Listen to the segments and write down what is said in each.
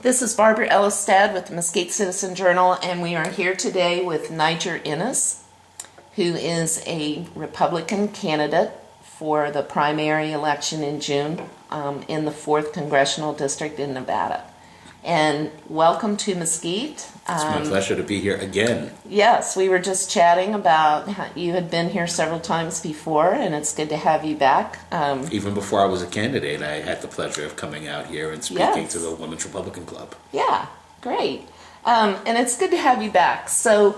This is Barbara Elistad with the Mesquite Citizen Journal, and we are here today with Niger Innis, who is a Republican candidate for the primary election in June in the 4th Congressional District in Nevada. And welcome to Mesquite. It's my pleasure to be here again. Yes, we were just chatting about how you had been here several times before, and it's good to have you back. Even before I was a candidate, I had the pleasure of coming out here and speaking to the Women's Republican Club. Yeah, great. And it's good to have you back. So,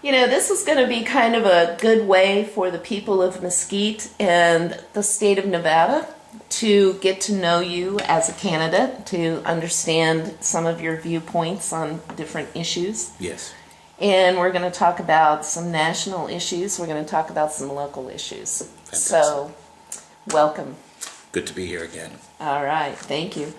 you know, this is going to be kind of a good way for the people of Mesquite and the state of Nevada to get to know you as a candidate, to understand some of your viewpoints on different issues. Yes. And we're going to talk about some national issues. We're going to talk about some local issues. Fantastic. So, welcome. Good to be here again. All right, thank you.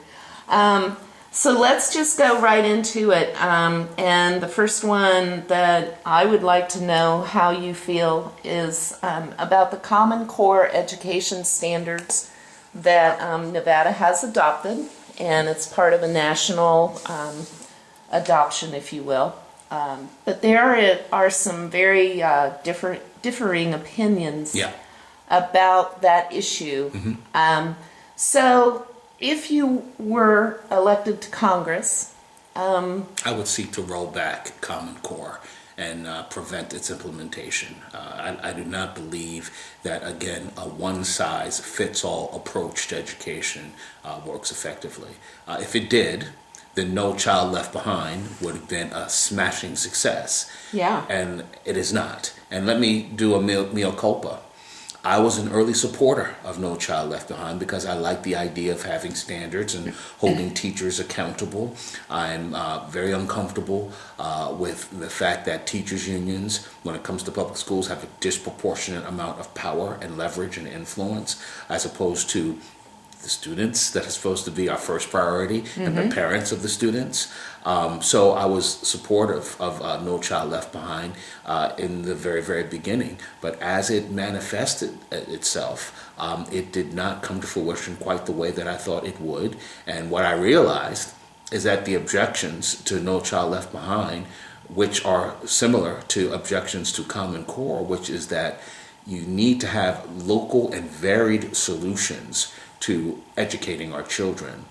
So let's just go right into it. And the first one that I would like to know how you feel is about the Common Core education standards that Nevada has adopted, and it's part of a national adoption, if you will. But there are some very differing opinions about that issue. Mm-hmm. So if you were elected to Congress, I would seek to roll back Common Core and prevent its implementation. I do not believe that, again, a one-size-fits-all approach to education works effectively. If it did, then No Child Left Behind would have been a smashing success. Yeah. And it is not. And let me do a mea culpa. I was an early supporter of No Child Left Behind because I like the idea of having standards and holding teachers accountable. I'm very uncomfortable with the fact that teachers' unions, when it comes to public schools, have a disproportionate amount of power and leverage and influence as opposed to the students that are supposed to be our first priority, and the parents of the students. So I was supportive of No Child Left Behind in the very, very beginning. But as it manifested itself, it did not come to fruition quite the way that I thought it would. And what I realized is that the objections to No Child Left Behind, which are similar to objections to Common Core, which is that you need to have local and varied solutions to educating our children.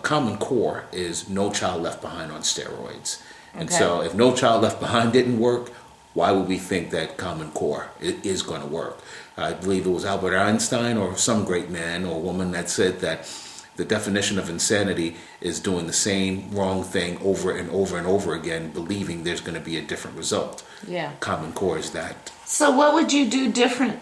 Common Core is No Child Left Behind on steroids. And so if No Child Left Behind didn't work, why would we think that Common Core is going to work? I believe it was Albert Einstein or some great man or woman that said that the definition of insanity is doing the same wrong thing over and over and over again, believing there's going to be a different result. Yeah. Common Core is that. So what would you do different?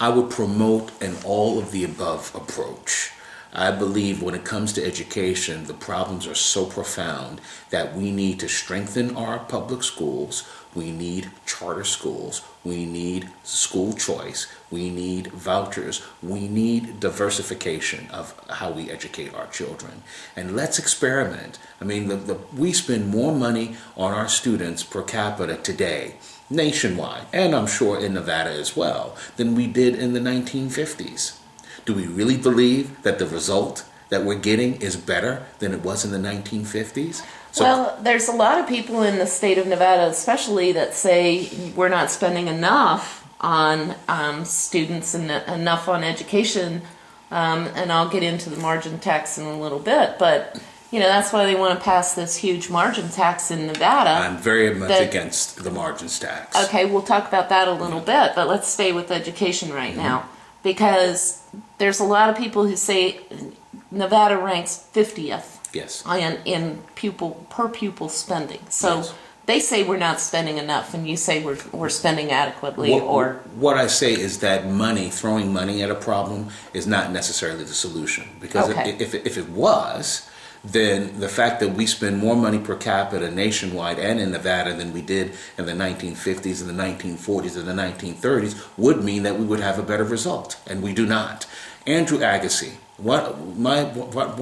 I would promote an all-of-the-above approach. I believe when it comes to education, the problems are so profound that we need to strengthen our public schools. We need charter schools. We need school choice. We need vouchers. We need diversification of how we educate our children. And let's experiment. I mean, we spend more money on our students per capita today, nationwide, and I'm sure in Nevada as well, than we did in the 1950s. Do we really believe that the result that we're getting is better than it was in the 1950s? Well, there's a lot of people in the state of Nevada especially that say we're not spending enough on students and enough on education, and I'll get into the margin tax in a little bit, but you know, that's why they want to pass this huge margin tax in Nevada. I'm very much against the margins tax. Okay, we'll talk about that a little bit, but let's stay with education right now, because there's a lot of people who say Nevada ranks 50th in per pupil spending. So they say we're not spending enough, and you say we're spending adequately. What I say is that throwing money at a problem is not necessarily the solution, because if it was, then the fact that we spend more money per capita nationwide and in Nevada than we did in the 1950s and the 1940s and the 1930s would mean that we would have a better result, and we do not. Andrew Agassi, one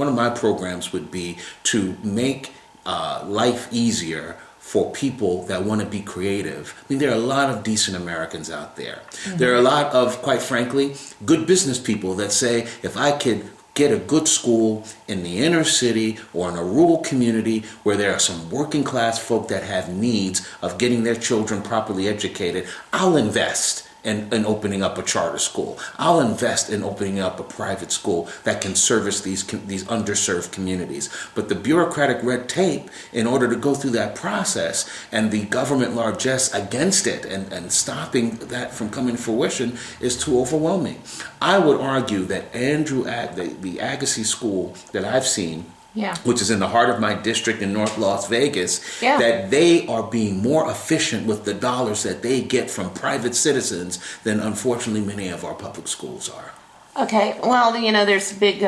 of my programs would be to make life easier for people that want to be creative. I mean, there are a lot of decent Americans out there. Mm-hmm. There are a lot of, quite frankly, good business people that say, if I could get a good school in the inner city or in a rural community where there are some working class folk that have needs of getting their children properly educated, I'll invest in opening up a charter school. I'll invest in opening up a private school that can service these underserved communities. But the bureaucratic red tape, in order to go through that process, and the government largesse against it and stopping that from coming to fruition, is too overwhelming. I would argue that the Agassiz School that I've seen, which is in the heart of my district in North Las Vegas, that they are being more efficient with the dollars that they get from private citizens than unfortunately many of our public schools are. Okay, well, there's a big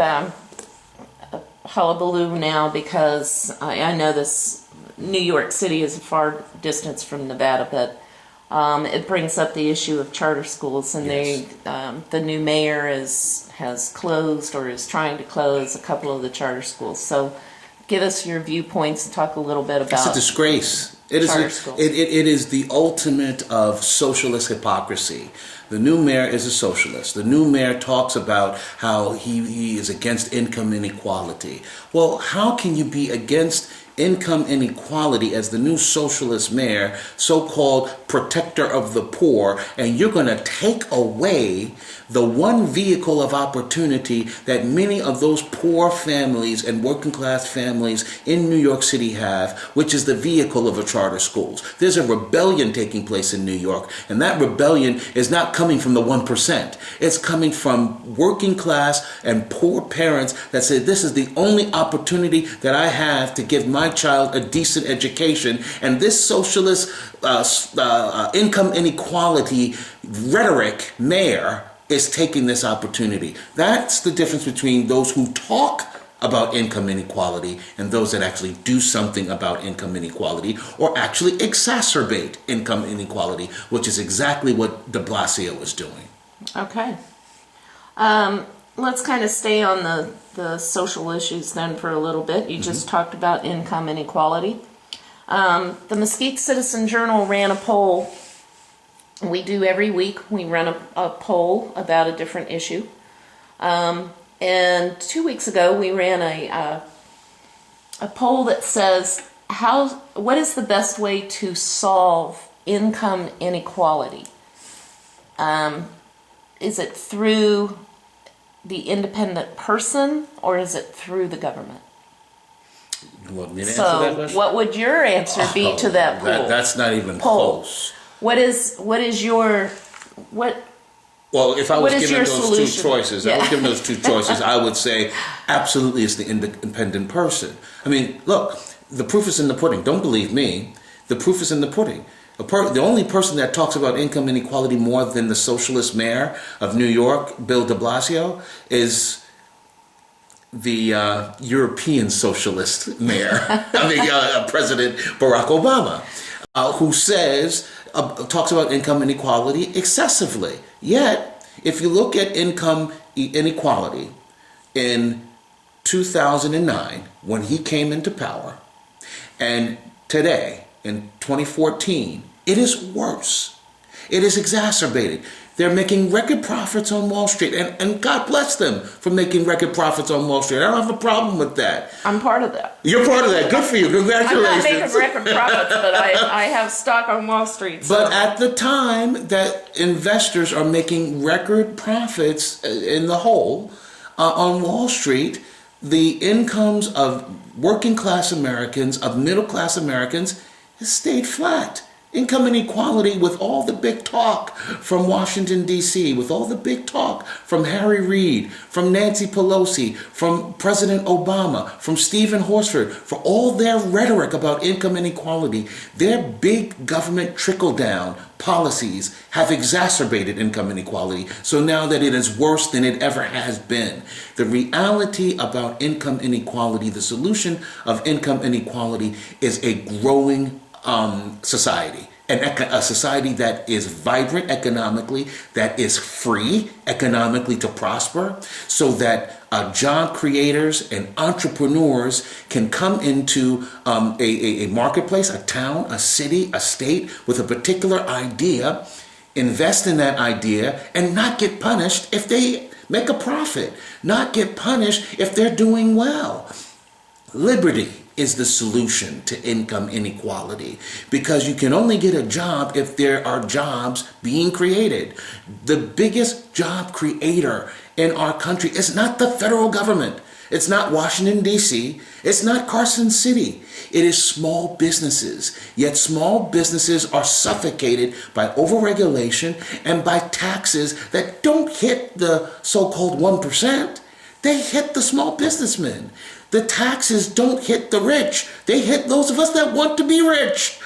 hullabaloo now because I know this New York City is a far distance from Nevada, but it brings up the issue of charter schools, and the new mayor has closed or is trying to close a couple of the charter schools. So give us your viewpoints and talk a little bit about. It's a disgrace. It is the ultimate of socialist hypocrisy. The new mayor is a socialist. The new mayor talks about how he is against income inequality. Well, how can you be against income inequality as the new socialist mayor, so-called protector of the poor, and you're going to take away the one vehicle of opportunity that many of those poor families and working class families in New York City have, which is the vehicle of a charter schools. There's a rebellion taking place in New York, and that rebellion is not coming from the 1%. It's coming from working class and poor parents that say this is the only opportunity that I have to give my child a decent education, and this socialist income inequality rhetoric mayor is taking this opportunity. That's the difference between those who talk about income inequality and those that actually do something about income inequality or actually exacerbate income inequality, which is exactly what de Blasio is doing. Okay. Let's kind of stay on the social issues then for a little bit. You just talked about income inequality. The Mesquite Citizen Journal ran a poll. We do every week. We run a poll about a different issue. And 2 weeks ago, we ran a poll that says, what is the best way to solve income inequality? Is it through the independent person, or is it through the government? You want me to answer that question? What would your answer be to that poll? That's not even close. What is your Well, if I was given those solution? two choices, I would say absolutely it's the independent person. I mean, look, the proof is in the pudding. Don't believe me. The proof is in the pudding. The only person that talks about income inequality more than the socialist mayor of New York, Bill de Blasio, is the European socialist mayor, President Barack Obama, who talks about income inequality excessively. Yet, if you look at income inequality in 2009, when he came into power, and today, in 2014, it is worse. It is exacerbated. They're making record profits on Wall Street, and God bless them for making record profits on Wall Street. I don't have a problem with that. I'm part of that. You're part of that. Good for you. Congratulations. I'm not making record profits, but I have stock on Wall Street. So. But at the time that investors are making record profits in the whole on Wall Street, the incomes of working class Americans, of middle class Americans, has stayed flat. Income inequality, with all the big talk from Washington, D.C., with all the big talk from Harry Reid, from Nancy Pelosi, from President Obama, from Stephen Horsford, for all their rhetoric about income inequality, their big government trickle-down policies have exacerbated income inequality. So now that it is worse than it ever has been. The reality about income inequality, the solution of income inequality, is a growing society, a society that is vibrant economically, that is free economically to prosper, so that job creators and entrepreneurs can come into a marketplace, a town, a city, a state with a particular idea, invest in that idea, and not get punished if they make a profit, not get punished if they're doing well. Liberty is the solution to income inequality, because you can only get a job if there are jobs being created. The biggest job creator in our country is not the federal government. It's not Washington, D.C. It's not Carson City. It is small businesses. Yet small businesses are suffocated by overregulation and by taxes that don't hit the so-called 1%. They hit the small businessmen. The taxes don't hit the rich. They hit those of us that want to be rich.